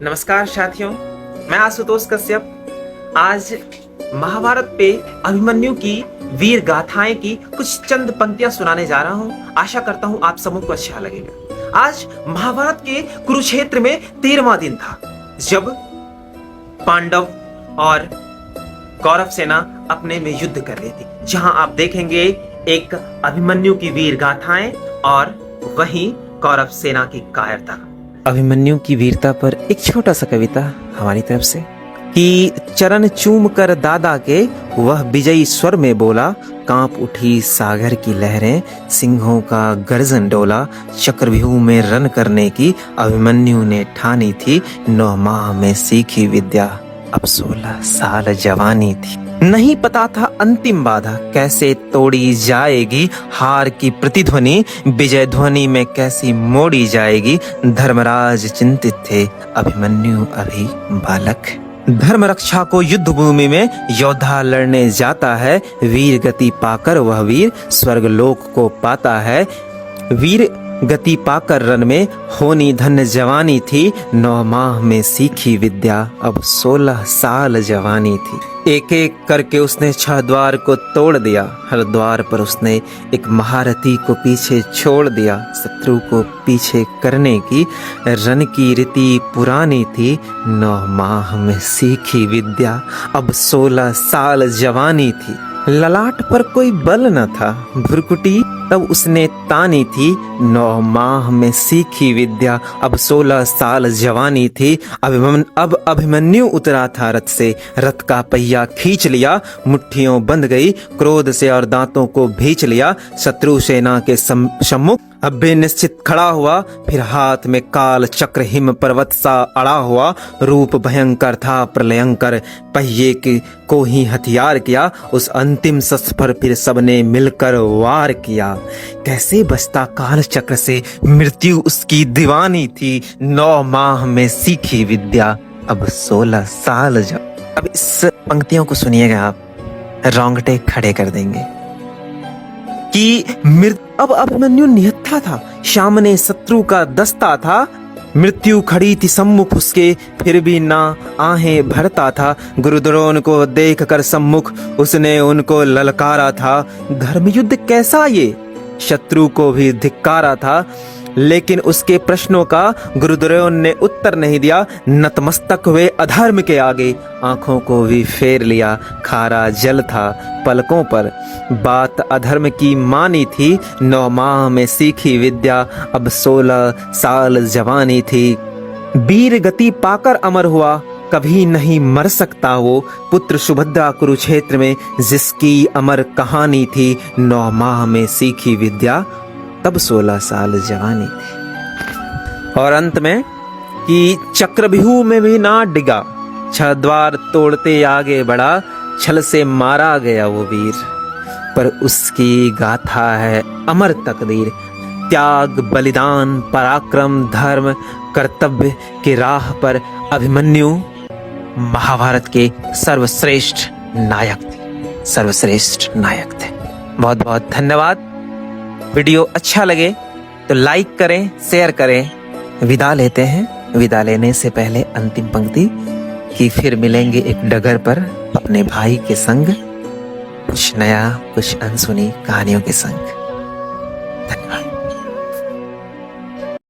नमस्कार साथियों, मैं आशुतोष कश्यप आज महाभारत पे अभिमन्यु की वीर गाथाएं की कुछ चंद पंक्तियां सुनाने जा रहा हूं। आशा करता हूं आप सबों को अच्छा लगेगा। आज महाभारत के कुरुक्षेत्र में 13वां दिन था जब पांडव और कौरव सेना अपने में युद्ध कर रही थी, जहां आप देखेंगे एक अभिमन्यु की वीर गाथाएं और वहीं कौरव सेना की कायरता। अभिमन्यु की वीरता पर एक छोटा सा कविता हमारी तरफ से कि चरण चूम कर दादा के वह विजयी स्वर में बोला, कांप उठी सागर की लहरें, सिंहों का गर्जन डोला, चक्रव्यूह में रन करने की अभिमन्यु ने ठानी थी, 9 माह में सीखी विद्या, अब 16 साल जवानी थी। नहीं पता था अंतिम बाधा कैसे तोड़ी जाएगी, हार की प्रतिध्वनि विजय ध्वनि में कैसी मोड़ी जाएगी। धर्मराज चिंतित थे, अभिमन्यु अभी बालक। धर्म रक्षा को युद्ध भूमि में योद्धा लड़ने जाता है, वीर गति पाकर वह वीर स्वर्गलोक को पाता है। वीर गति पाकर रन में होनी धन्य जवानी थी, 9 माह में सीखी विद्या, अब 16 साल जवानी थी। एक एक करके उसने 6 द्वार को तोड़ दिया, हर द्वार पर उसने एक महारथी को पीछे छोड़ दिया। शत्रु को पीछे करने की रन की रीति पुरानी थी, 9 माह में सीखी विद्या, अब 16 साल जवानी थी। ललाट पर कोई बल न था, भुरकुटी तब उसने तानी थी, 9 माह में सीखी विद्या, अब 16 साल जवानी थी। अब अभिमन्यु उतरा था रथ से, रथ का पहिया खींच लिया, मुट्ठियों बंध गई क्रोध से और दांतों को भींच लिया। शत्रु सेना के सम्मुख अब भी निश्चित खड़ा हुआ, फिर हाथ में काल चक्र हिम पर्वत सा अड़ा हुआ। रूप भयंकर था प्रलयंकर, पहिए को ही हथियार किया, उस अंतिम शस्त्र पर फिर सबने मिलकर वार किया। कैसे बचता काल चक्र से, मृत्यु उसकी दीवानी थी, 9 माह में सीखी विद्या, अब 16 साल अब इस पंक्तियों को सुनिएगा आप, रोंगटे खड़े कर देंगे कि अब अभिमन्यु निहत्था था, सामने शत्रु का दस्ता था, मृत्यु खड़ी थी सम्मुख उसके, फिर भी ना आहें भरता था। गुरुद्रोण को देख कर सम्मुख उसने उनको ललकारा था, धर्मयुद्ध कैसा ये, शत्रु को भी धिक्कारा था। लेकिन उसके प्रश्नों का गुरुद्रोण ने उत्तर नहीं दिया, नतमस्तक हुए अधर्म के आगे, आंखों को भी फेर लिया, खारा जल था पलकों पर, बात अधर्म की मानी थी, 9 माह में सीखी विद्या, अब 16 साल जवानी थी। वीर गति पाकर अमर हुआ, कभी नहीं मर सकता वो, पुत्र सुभद्रा कुरुक्षेत्र में जिसकी अमर कहानी थी, 9 माह में सीखी विद्या, तब 16 साल जवानी थी। और अंत में कि चक्रव्यूह में भी ना डिगा, 6 द्वार तोड़ते आगे बढ़ा, छल से मारा गया वो वीर, पर उसकी गाथा है अमर तकदीर। त्याग बलिदान पराक्रम धर्म कर्तव्य के राह पर अभिमन्यु महाभारत के सर्वश्रेष्ठ नायक थे, सर्वश्रेष्ठ नायक थे। बहुत बहुत धन्यवाद। वीडियो अच्छा लगे तो लाइक करें, शेयर करें। विदा लेते हैं, विदा लेने से पहले अंतिम पंक्ति कि फिर मिलेंगे एक डगर पर अपने भाई के संग, कुछ नया कुछ अनसुनी कहानियों के संग।